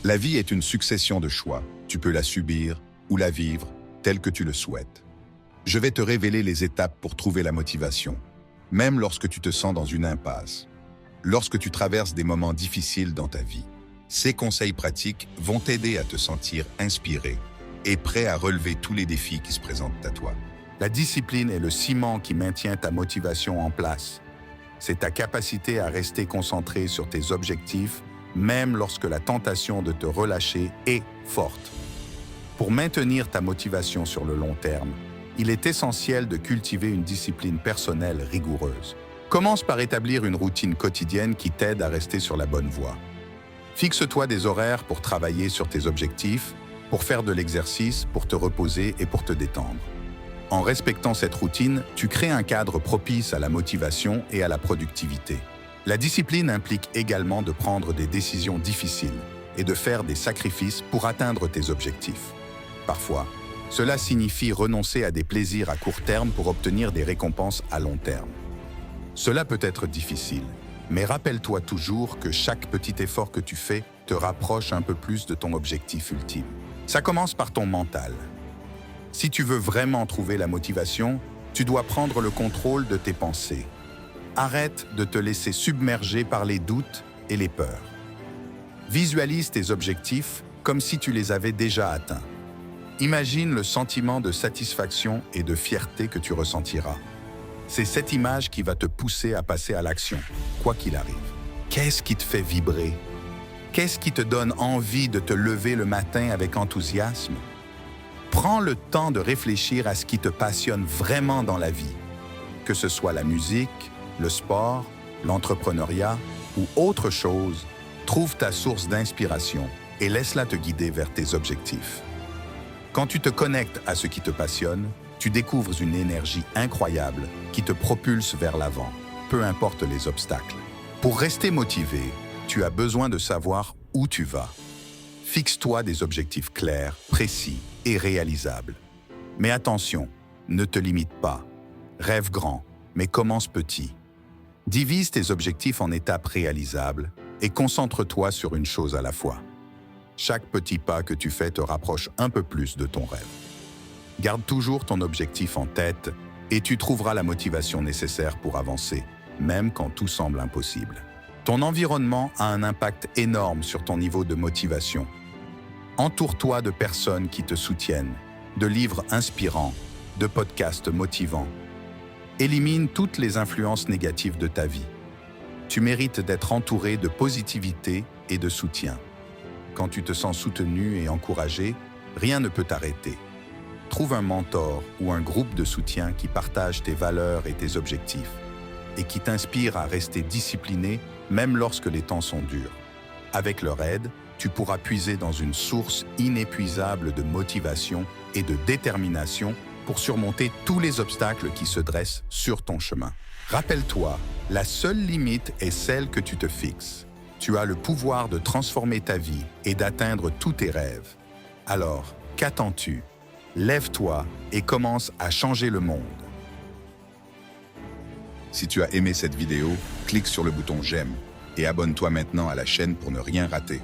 La vie est une succession de choix. Tu peux la subir ou la vivre telle que tu le souhaites. Je vais te révéler les étapes pour trouver la motivation, même lorsque tu te sens dans une impasse, lorsque tu traverses des moments difficiles dans ta vie. Ces conseils pratiques vont t'aider à te sentir inspiré et prêt à relever tous les défis qui se présentent à toi. La discipline est le ciment qui maintient ta motivation en place. C'est ta capacité à rester concentré sur tes objectifs, même lorsque la tentation de te relâcher est forte. Pour maintenir ta motivation sur le long terme, il est essentiel de cultiver une discipline personnelle rigoureuse. Commence par établir une routine quotidienne qui t'aide à rester sur la bonne voie. Fixe-toi des horaires pour travailler sur tes objectifs, pour faire de l'exercice, pour te reposer et pour te détendre. En respectant cette routine, tu crées un cadre propice à la motivation et à la productivité. La discipline implique également de prendre des décisions difficiles et de faire des sacrifices pour atteindre tes objectifs. Parfois, cela signifie renoncer à des plaisirs à court terme pour obtenir des récompenses à long terme. Cela peut être difficile, mais rappelle-toi toujours que chaque petit effort que tu fais te rapproche un peu plus de ton objectif ultime. Ça commence par ton mental. Si tu veux vraiment trouver la motivation, tu dois prendre le contrôle de tes pensées. Arrête de te laisser submerger par les doutes et les peurs. Visualise tes objectifs comme si tu les avais déjà atteints. Imagine le sentiment de satisfaction et de fierté que tu ressentiras. C'est cette image qui va te pousser à passer à l'action, quoi qu'il arrive. Qu'est-ce qui te fait vibrer? Qu'est-ce qui te donne envie de te lever le matin avec enthousiasme? Prends le temps de réfléchir à ce qui te passionne vraiment dans la vie, que ce soit la musique, le sport, l'entrepreneuriat ou autre chose. Trouve ta source d'inspiration et laisse-la te guider vers tes objectifs. Quand tu te connectes à ce qui te passionne, tu découvres une énergie incroyable qui te propulse vers l'avant, peu importe les obstacles. Pour rester motivé, tu as besoin de savoir où tu vas. Fixe-toi des objectifs clairs, précis et réalisables. Mais attention, ne te limite pas. Rêve grand, mais commence petit. Divise tes objectifs en étapes réalisables et concentre-toi sur une chose à la fois. Chaque petit pas que tu fais te rapproche un peu plus de ton rêve. Garde toujours ton objectif en tête et tu trouveras la motivation nécessaire pour avancer, même quand tout semble impossible. Ton environnement a un impact énorme sur ton niveau de motivation. Entoure-toi de personnes qui te soutiennent, de livres inspirants, de podcasts motivants. Élimine toutes les influences négatives de ta vie. Tu mérites d'être entouré de positivité et de soutien. Quand tu te sens soutenu et encouragé, rien ne peut t'arrêter. Trouve un mentor ou un groupe de soutien qui partage tes valeurs et tes objectifs et qui t'inspire à rester discipliné même lorsque les temps sont durs. Avec leur aide, tu pourras puiser dans une source inépuisable de motivation et de détermination pour surmonter tous les obstacles qui se dressent sur ton chemin. Rappelle-toi, la seule limite est celle que tu te fixes. Tu as le pouvoir de transformer ta vie et d'atteindre tous tes rêves. Alors, qu'attends-tu? Lève-toi et commence à changer le monde. Si tu as aimé cette vidéo, clique sur le bouton j'aime et abonne-toi maintenant à la chaîne pour ne rien rater.